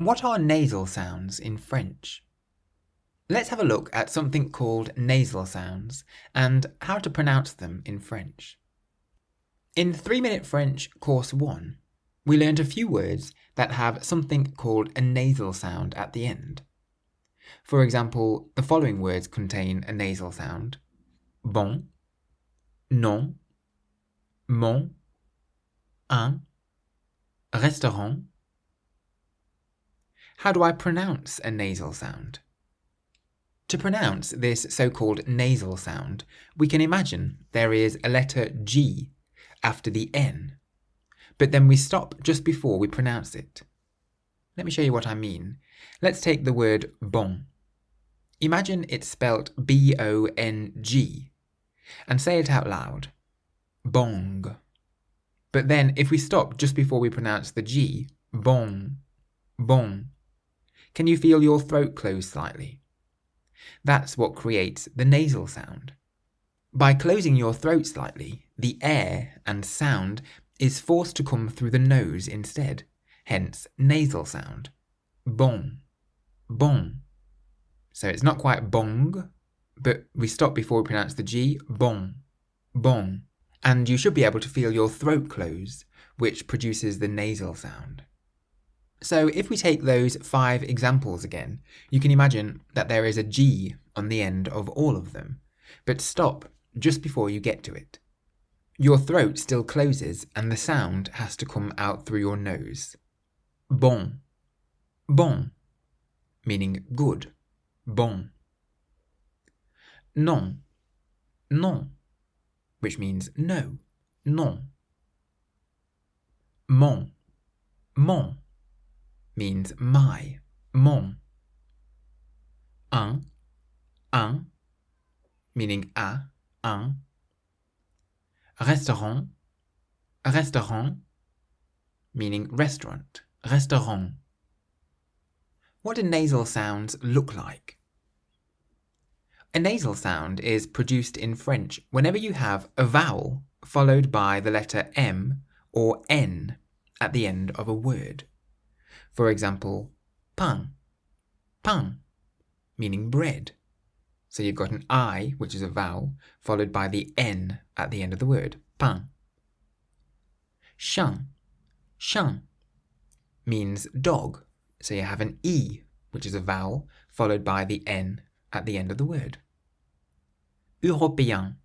What are nasal sounds in French? Let's have a look at something called nasal sounds and how to pronounce them in French. In 3-Minute French Course 1, we learned a few words that have something called a nasal sound at the end. For example, the following words contain a nasal sound: bon, non, mon, un, restaurant. How do I pronounce a nasal sound? To pronounce this so-called nasal sound, we can imagine there is a letter G after the N, but then we stop just before we pronounce it. Let me show you what I mean. Let's take the word bon. Imagine it's spelt B-O-N-G, and say it out loud. Bong. But then if we stop just before we pronounce the G, bon, bon, can you feel your throat close slightly? That's what creates the nasal sound. By closing your throat slightly, the air and sound is forced to come through the nose instead, hence nasal sound. Bon, bon. So it's not quite bong, but we stop before we pronounce the G, bon, bon. And you should be able to feel your throat close, which produces the nasal sound. So if we take those 5 examples again, you can imagine that there is a G on the end of all of them, but stop just before you get to it. Your throat still closes and the sound has to come out through your nose. Bon, bon, meaning good, bon. Non, non, which means no, non. Mon, mon, means my, mon. Un, meaning un. Restaurant, restaurant, meaning restaurant, restaurant. What do nasal sounds look like? A nasal sound is produced in French whenever you have a vowel followed by the letter M or N at the end of a word. For example, pain, pain, meaning bread. So you've got an I, which is a vowel, followed by the N at the end of the word, pain. Chien, chien, means dog. So you have an E, which is a vowel, followed by the N at the end of the word. Européen,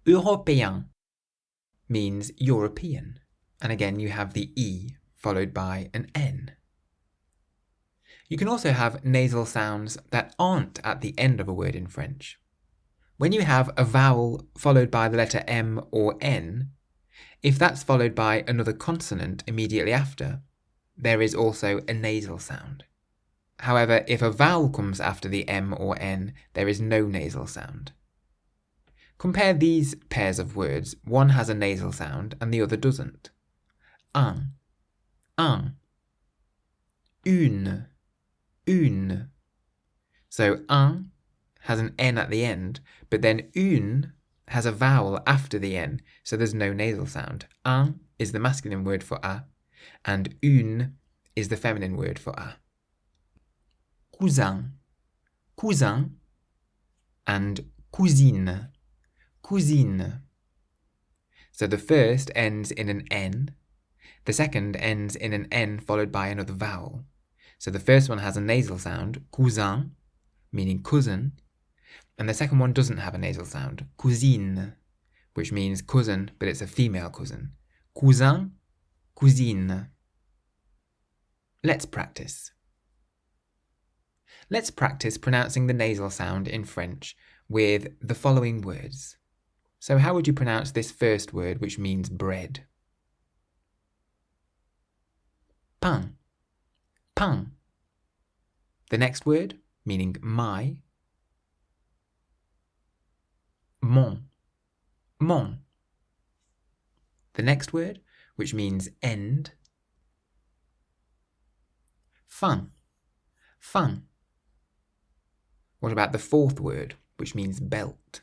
européen, means European. And again, you have the E followed by an N. You can also have nasal sounds that aren't at the end of a word in French. When you have a vowel followed by the letter M or N, if that's followed by another consonant immediately after, there is also a nasal sound. However, if a vowel comes after the M or N, there is no nasal sound. Compare these pairs of words. One has a nasal sound and the other doesn't. Un, une, une. So un has an N at the end, but then une has a vowel after the N, so there's no nasal sound. Un is the masculine word for a, and une is the feminine word for a. Cousin, cousin, and cousine, cousine. So the first ends in an N, the second ends in an N followed by another vowel. So the first one has a nasal sound, cousin, meaning cousin, and the second one doesn't have a nasal sound, cousine, which means cousin, but it's a female cousin. Cousin, cousine. Let's practice. Let's practice pronouncing the nasal sound in French with the following words. So how would you pronounce this first word, which means bread? Pain, pain. The next word, meaning my, mon, mon. The next word, which means end, fin, fin. What about the fourth word, which means belt?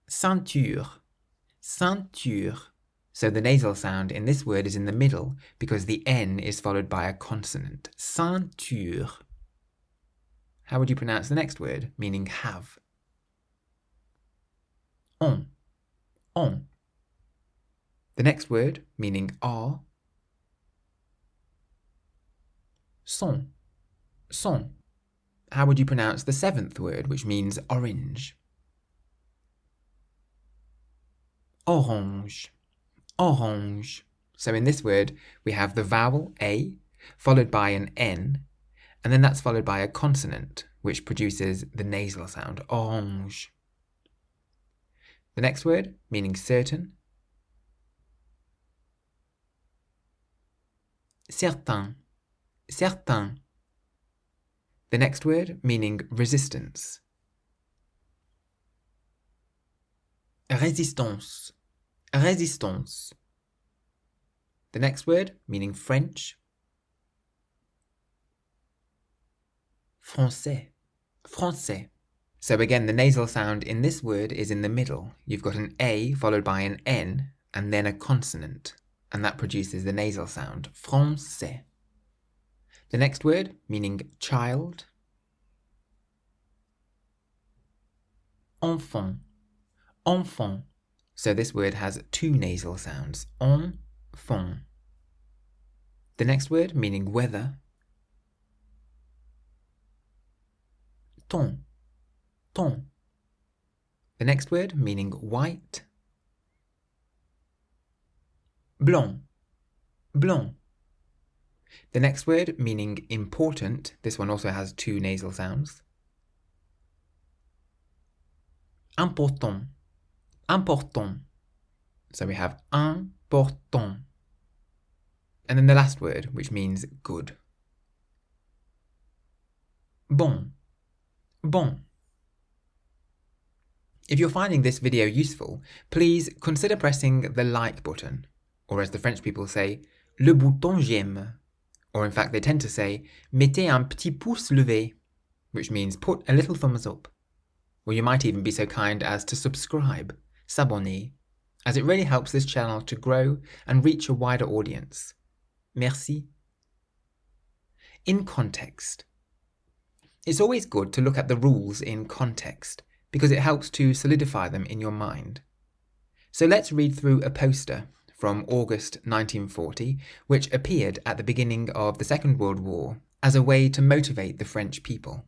Ceinture, ceinture, So the nasal sound in this word is in the middle because the N is followed by a consonant. Ceinture. How would you pronounce the next word, meaning have? On. On. The next word, meaning are. Son. Son. How would you pronounce the seventh word, which means orange? Orange. Orange. So in this word, we have the vowel A, followed by an N, and then that's followed by a consonant, which produces the nasal sound, orange. The next word, meaning certain. Certain. Certain. The next word, meaning resistance. Résistance. Résistance. The next word, meaning French. Français. Français. So again, the nasal sound in this word is in the middle. You've got an A followed by an N and then a consonant, and that produces the nasal sound. Français. The next word, meaning child. Enfant. Enfant. So this word has two nasal sounds. Enfant. The next word, meaning weather. Ton. Ton. The next word, meaning white. Blanc. Blanc. The next word, meaning important. This one also has two nasal sounds. Important. Important. So we have important. And then the last word, which means good. Bon. Bon. If you're finding this video useful, please consider pressing the like button, or as the French people say, le bouton j'aime. Or in fact, they tend to say, mettez un petit pouce levé, which means put a little thumbs up. Or you might even be so kind as to subscribe, s'abonner, as it really helps this channel to grow and reach a wider audience. Merci. In context. It's always good to look at the rules in context, because it helps to solidify them in your mind. So let's read through a poster from August 1940, which appeared at the beginning of the Second World War as a way to motivate the French people.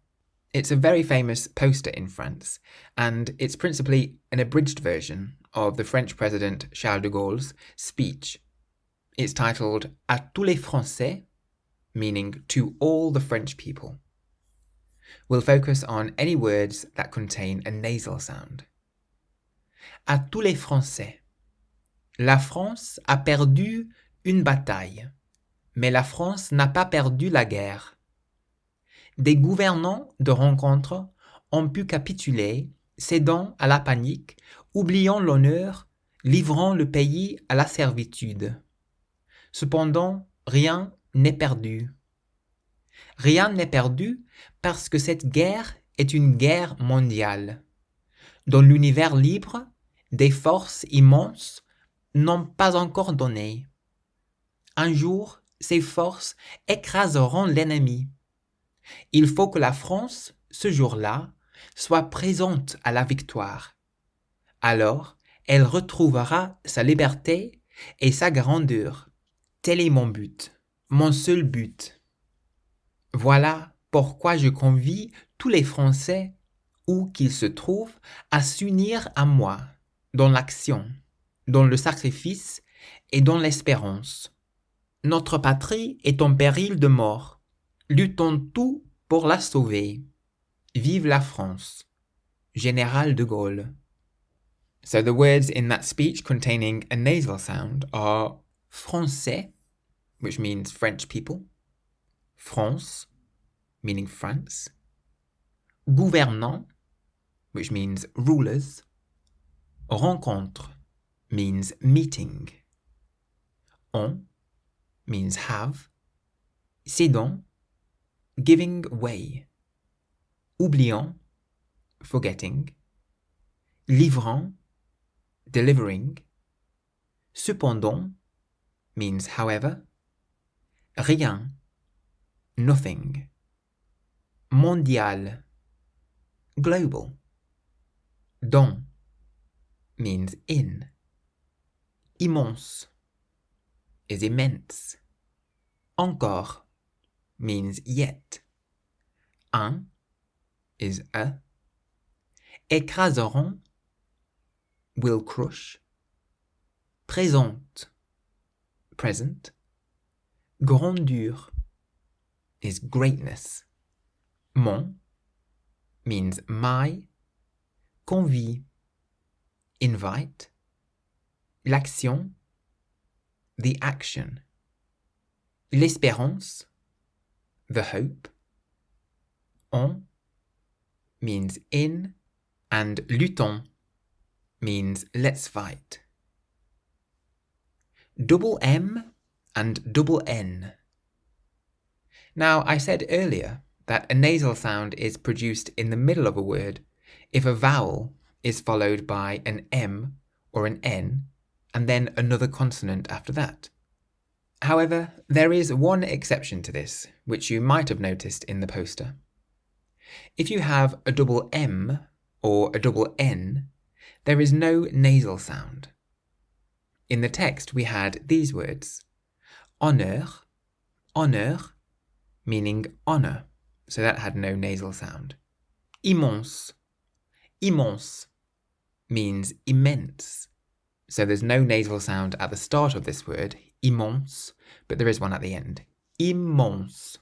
It's a very famous poster in France, and it's principally an abridged version of the French President Charles de Gaulle's speech. It's titled À tous les Français, meaning to all the French people. We'll focus on any words that contain a nasal sound. À tous les Français. La France a perdu une bataille, mais la France n'a pas perdu la guerre. Des gouvernants de rencontre ont pu capituler, cédant à la panique, oubliant l'honneur, livrant le pays à la servitude. Cependant, rien n'est perdu. Rien n'est perdu parce que cette guerre est une guerre mondiale. Dans l'univers libre, des forces immenses n'ont pas encore donné. Un jour, ces forces écraseront l'ennemi. Il faut que la France, ce jour-là, soit présente à la victoire. Alors, elle retrouvera sa liberté et sa grandeur. Tel est mon but, mon seul but. Voilà pourquoi je convie tous les Français, où qu'ils se trouvent, à s'unir à moi, dans l'action, dans le sacrifice et dans l'espérance. Notre patrie est en péril de mort. Luttons tout pour la sauver. Vive la France. Général de Gaulle. So the words in that speech containing a nasal sound are Français, which means French people, France, meaning France, gouvernant, which means rulers, rencontre, means meeting, on, means have, cédant, giving way, oubliant, forgetting, livrant, delivering, Cependant means however. Rien, nothing. Mondial, global. Dans means in. Immense is immense. Encore means yet. Un is a. Écraseront will crush. Présente, present. Grandeur is greatness. Mon means my. Convie, invite. L'action, the action. L'espérance, the hope. On means in, and luttons means let's fight. Double M and double N. Now, I said earlier that a nasal sound is produced in the middle of a word if a vowel is followed by an M or an N and then another consonant after that. However, there is one exception to this, which you might have noticed in the poster. If you have a double M or a double N, there is no nasal sound. In the text we had these words. Honneur, honneur, meaning honour, so that had no nasal sound. Immense, immense, means immense, so there's no nasal sound at the start of this word, immense, but there is one at the end. Immense.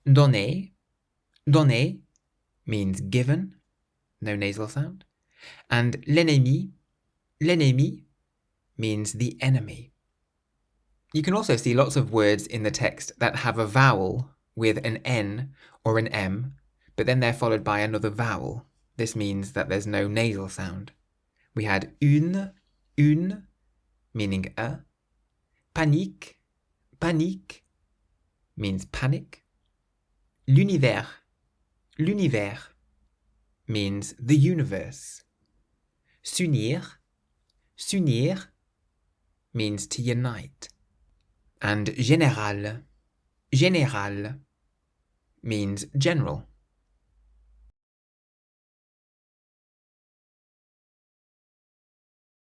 Donner, donner, means given, no nasal sound. And l'ennemi, l'ennemi, means the enemy. You can also see lots of words in the text that have a vowel with an N or an M, but then they're followed by another vowel. This means that there's no nasal sound. We had une, meaning a. Panique, panique, means panic. L'univers, l'univers, means the universe. S'unir, s'unir, means to unite. And général, général, means general.